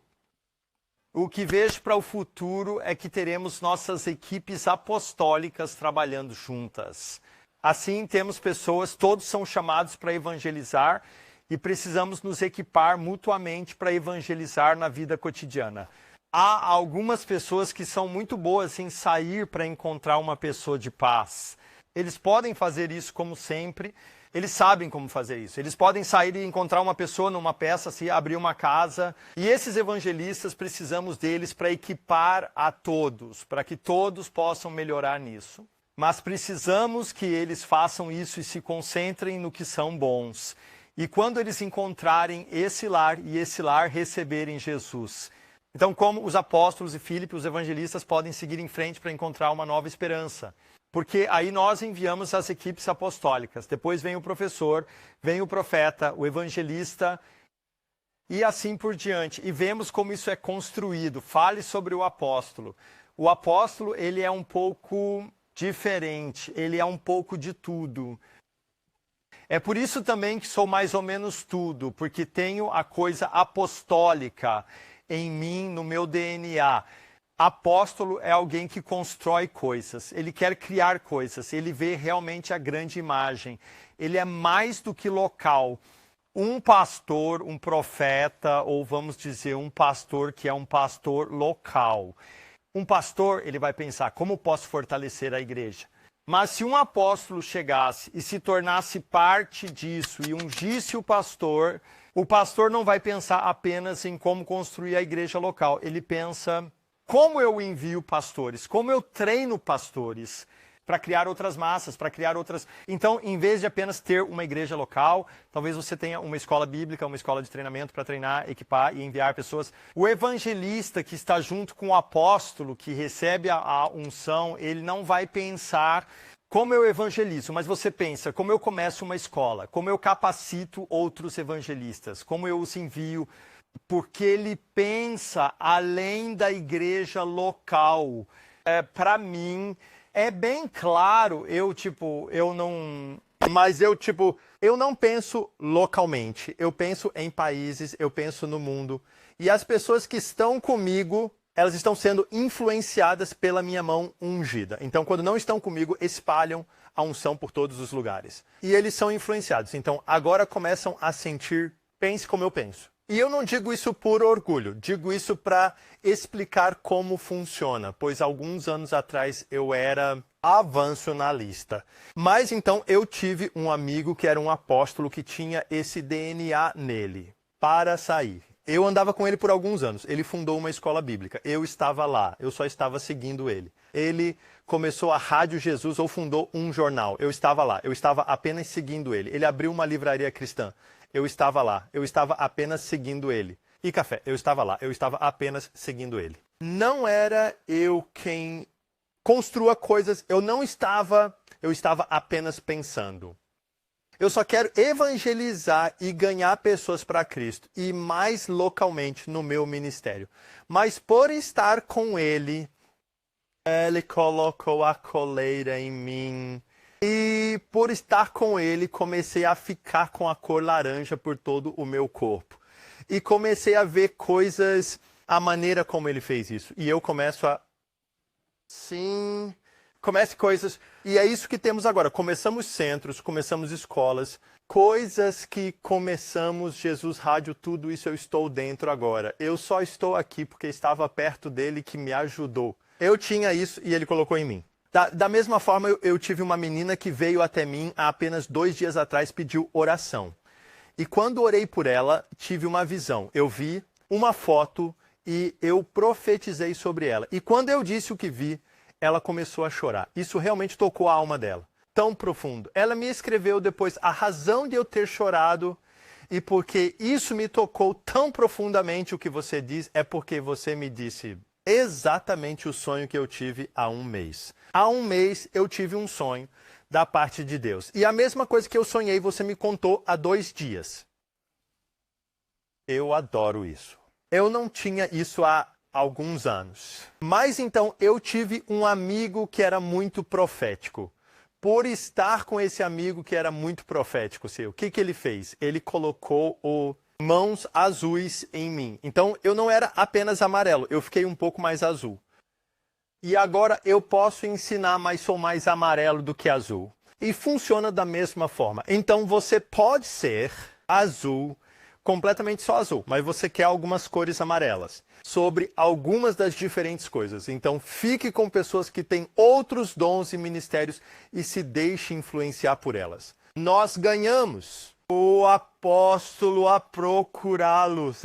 é que teremos nossas equipes apostólicas trabalhando juntas. Assim, temos pessoas, todos são chamados para evangelizar e precisamos nos equipar mutuamente para evangelizar na vida cotidiana. Há algumas pessoas que são muito boas em sair para encontrar uma pessoa de paz. Eles podem fazer isso como sempre, eles sabem como fazer isso. Eles podem sair e encontrar uma pessoa numa peça, se abrir uma casa. E esses evangelistas, precisamos deles para equipar a todos, para que todos possam melhorar nisso. Mas precisamos que eles façam isso e se concentrem no que são bons. E quando eles encontrarem esse lar e esse lar receberem Jesus. Então, como os apóstolos e Filipe, os evangelistas, podem seguir em frente para encontrar uma nova esperança? Porque aí nós enviamos as equipes apostólicas. Depois vem o professor, vem o profeta, o evangelista e assim por diante. E vemos como isso é construído. Fale sobre o apóstolo. O apóstolo, ele é um pouco diferente, ele é um pouco de tudo. É por isso também que sou mais ou menos tudo, porque tenho a coisa apostólica em mim, no meu DNA. Apóstolo é alguém que constrói coisas, ele quer criar coisas, ele vê realmente a grande imagem. Ele é mais do que local. Um pastor, um profeta, ou vamos dizer, um pastor que é um pastor local. Um pastor, ele vai pensar, como posso fortalecer a igreja? Mas se um apóstolo chegasse e se tornasse parte disso e ungisse o pastor não vai pensar apenas em como construir a igreja local. Ele pensa, como eu envio pastores? Como eu treino pastores? para criar outras massas, para criar outras... Então, em vez de apenas ter uma igreja local, talvez você tenha uma escola bíblica, uma escola de treinamento para treinar, equipar e enviar pessoas. O evangelista que está junto com o apóstolo, que recebe a unção, ele não vai pensar como eu evangelizo, mas você pensa, como eu começo uma escola, como eu capacito outros evangelistas, como eu os envio, porque ele pensa além da igreja local. Para mim, é bem claro, eu não penso localmente, eu penso em países, eu penso no mundo. E as pessoas que estão comigo, elas estão sendo influenciadas pela minha mão ungida. Então, quando não estão comigo, espalham a unção por todos os lugares. E eles são influenciados. Então, agora começam a sentir, pense como eu penso. E eu não digo isso por orgulho, digo isso para explicar como funciona, pois alguns anos atrás eu era avanço na lista. Mas então eu tive um amigo que era um apóstolo que tinha esse DNA nele, para sair. Eu andava com ele por alguns anos. Ele fundou uma escola bíblica. Eu estava lá. Eu só estava seguindo ele. Ele começou a Rádio Jesus ou fundou um jornal. Eu estava lá. Eu estava apenas seguindo ele. Ele abriu uma livraria cristã. Eu estava lá. Eu estava apenas seguindo ele. E café. Eu estava lá. Eu estava apenas seguindo ele. Não era eu quem construa coisas. Eu estava apenas pensando. Eu só quero evangelizar e ganhar pessoas para Cristo, e mais localmente no meu ministério. Mas por estar com ele, ele colocou a coleira em mim. E por estar com ele, comecei a ficar com a cor laranja por todo o meu corpo. E comecei a ver coisas, a maneira como ele fez isso. E eu começo a... Sim... Comece coisas, e é isso que temos agora. Começamos centros, começamos escolas, coisas que começamos, Jesus Rádio, tudo isso eu estou dentro agora. Eu só estou aqui porque estava perto dele que me ajudou. Eu tinha isso e ele colocou em mim. Da mesma forma, eu tive uma menina que veio até mim há apenas 2 dias atrás, pediu oração. E quando orei por ela, tive uma visão. Eu vi uma foto e eu profetizei sobre ela. E quando eu disse o que vi, ela começou a chorar. Isso realmente tocou a alma dela. Tão profundo. Ela me escreveu depois a razão de eu ter chorado e porque isso me tocou tão profundamente o que você diz é porque você me disse exatamente o sonho que eu tive há 1 mês. Há 1 mês eu tive um sonho da parte de Deus. E a mesma coisa que eu sonhei você me contou há 2 dias. Eu adoro isso. Eu não tinha isso há alguns anos. Mas então eu tive um amigo que era muito profético. Por estar com esse amigo que era muito profético, o que ele fez? Ele colocou mãos azuis em mim. Então eu não era apenas amarelo, eu fiquei um pouco mais azul. E agora eu posso ensinar, mas sou mais amarelo do que azul. E funciona da mesma forma. Então você pode ser azul, completamente só azul, mas você quer algumas cores amarelas sobre algumas das diferentes coisas. Então fique com pessoas que têm outros dons e ministérios e se deixe influenciar por elas. Nós ganhamos o apóstolo a procurá-los,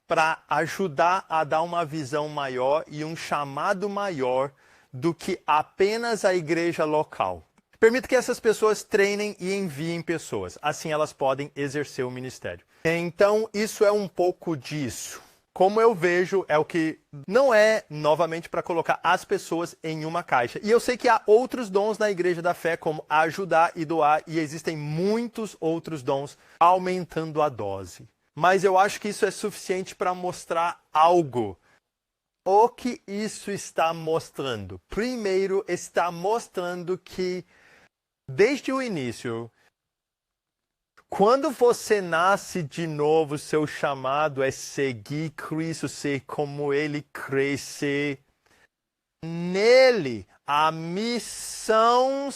para ajudar a dar uma visão maior e um chamado maior do que apenas a igreja local. Permita que essas pessoas treinem e enviem pessoas. Assim elas podem exercer o ministério. Então, isso é um pouco disso. Como eu vejo, é o que não é, novamente, para colocar as pessoas em uma caixa. E eu sei que há outros dons na Igreja da Fé, como ajudar e doar, e existem muitos outros dons aumentando a dose. Mas eu acho que isso é suficiente para mostrar algo. O que isso está mostrando? Primeiro, está mostrando que, desde o início, quando você nasce de novo, seu chamado é seguir Cristo, ser como Ele crescer. Nele, a missão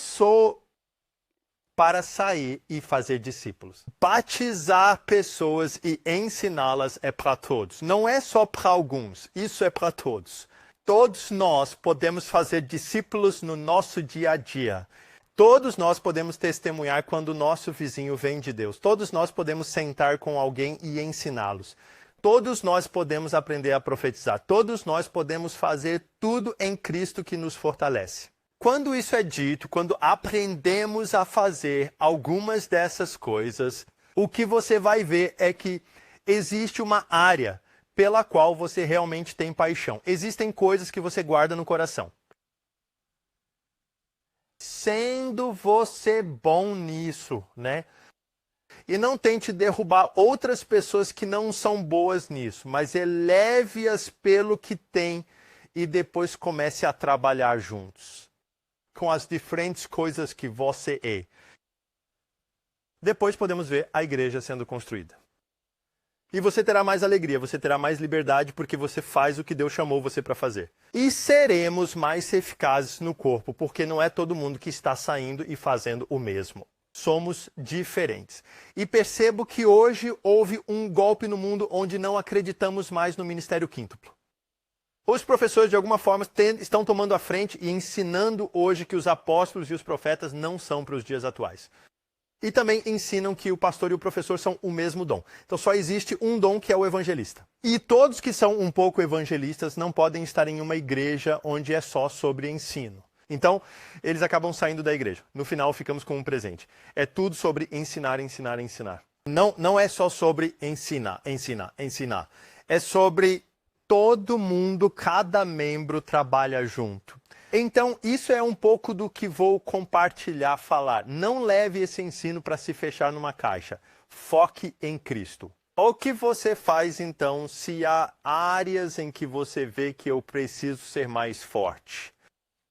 para sair e fazer discípulos. Batizar pessoas e ensiná-las é para todos. Não é só para alguns, isso é para todos. Todos nós podemos fazer discípulos no nosso dia a dia. Todos nós podemos testemunhar quando o nosso vizinho vem de Deus. Todos nós podemos sentar com alguém e ensiná-los. Todos nós podemos aprender a profetizar. Todos nós podemos fazer tudo em Cristo que nos fortalece. Quando isso é dito, quando aprendemos a fazer algumas dessas coisas, o que você vai ver é que existe uma área pela qual você realmente tem paixão. Existem coisas que você guarda no coração. Sendo você bom nisso, né? E não tente derrubar outras pessoas que não são boas nisso, mas eleve-as pelo que tem e depois comece a trabalhar juntos com as diferentes coisas que você é. Depois podemos ver a igreja sendo construída. E você terá mais alegria, você terá mais liberdade porque você faz o que Deus chamou você para fazer. E seremos mais eficazes no corpo, porque não é todo mundo que está saindo e fazendo o mesmo. Somos diferentes. E percebo que hoje houve um golpe no mundo onde não acreditamos mais no ministério quíntuplo. Os professores, de alguma forma, estão tomando a frente e ensinando hoje que os apóstolos e os profetas não são para os dias atuais. E também ensinam que o pastor e o professor são o mesmo dom. Então só existe um dom que é o evangelista. E todos que são um pouco evangelistas não podem estar em uma igreja onde é só sobre ensino. Então, eles acabam saindo da igreja. No final, ficamos com um presente. É tudo sobre ensinar, ensinar, ensinar. Não é só sobre ensinar. É sobre todo mundo, cada membro trabalha junto. Então, isso é um pouco do que vou compartilhar, falar. Não leve esse ensino para se fechar numa caixa. Foque em Cristo. O que você faz, então, se há áreas em que você vê que eu preciso ser mais forte?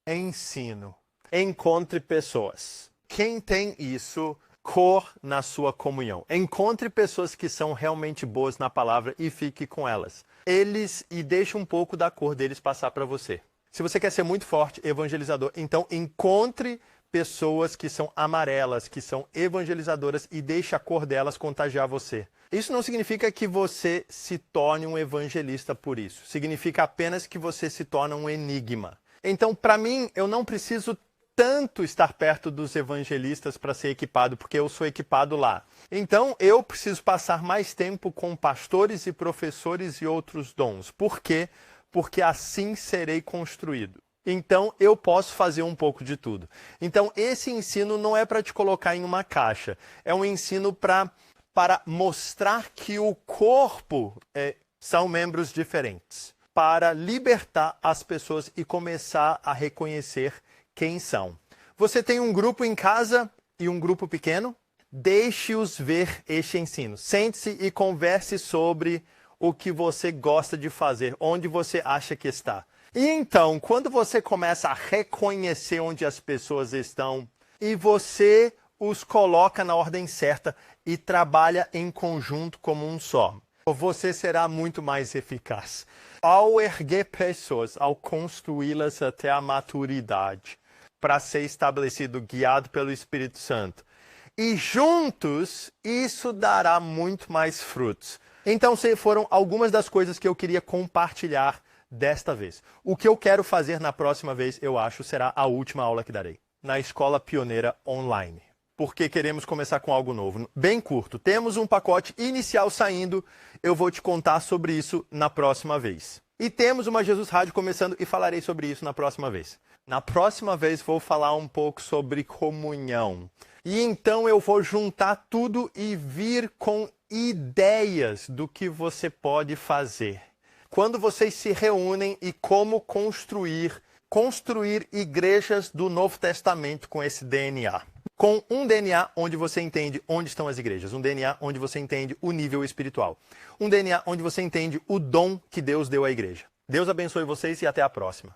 Ensino. Encontre pessoas. Quem tem isso, cor na sua comunhão. Encontre pessoas que são realmente boas na palavra e fique com elas. E deixe um pouco da cor deles passar para você. Se você quer ser muito forte, evangelizador, então encontre pessoas que são amarelas, que são evangelizadoras e deixe a cor delas contagiar você. Isso não significa que você se torne um evangelista por isso. Significa apenas que você se torna um enigma. Então, para mim, eu não preciso tanto estar perto dos evangelistas para ser equipado, porque eu sou equipado lá. Então, eu preciso passar mais tempo com pastores e professores e outros dons. Por quê? Porque assim serei construído. Então, eu posso fazer um pouco de tudo. Então, esse ensino não é para te colocar em uma caixa. É um ensino para mostrar que o corpo são membros diferentes. Para libertar as pessoas e começar a reconhecer quem são. Você tem um grupo em casa e um grupo pequeno? Deixe-os ver este ensino. Sente-se e converse sobre o que você gosta de fazer, onde você acha que está. E então, quando você começa a reconhecer onde as pessoas estão e você os coloca na ordem certa e trabalha em conjunto como um só, você será muito mais eficaz. Ao erguer pessoas, ao construí-las até a maturidade, para ser estabelecido, guiado pelo Espírito Santo. E juntos, isso dará muito mais frutos. Então, foram algumas das coisas que eu queria compartilhar desta vez. O que eu quero fazer na próxima vez, eu acho, será a última aula que darei. Na Escola Pioneira Online. Porque queremos começar com algo novo. Bem curto. Temos um pacote inicial saindo. Eu vou te contar sobre isso na próxima vez. E temos uma Jesus Rádio começando e falarei sobre isso na próxima vez. Na próxima vez vou falar um pouco sobre comunhão. E então eu vou juntar tudo e vir com ideias do que você pode fazer. Quando vocês se reúnem e como construir igrejas do Novo Testamento com esse DNA. Com um DNA onde você entende onde estão as igrejas. Um DNA onde você entende o nível espiritual. Um DNA onde você entende o dom que Deus deu à igreja. Deus abençoe vocês e até a próxima.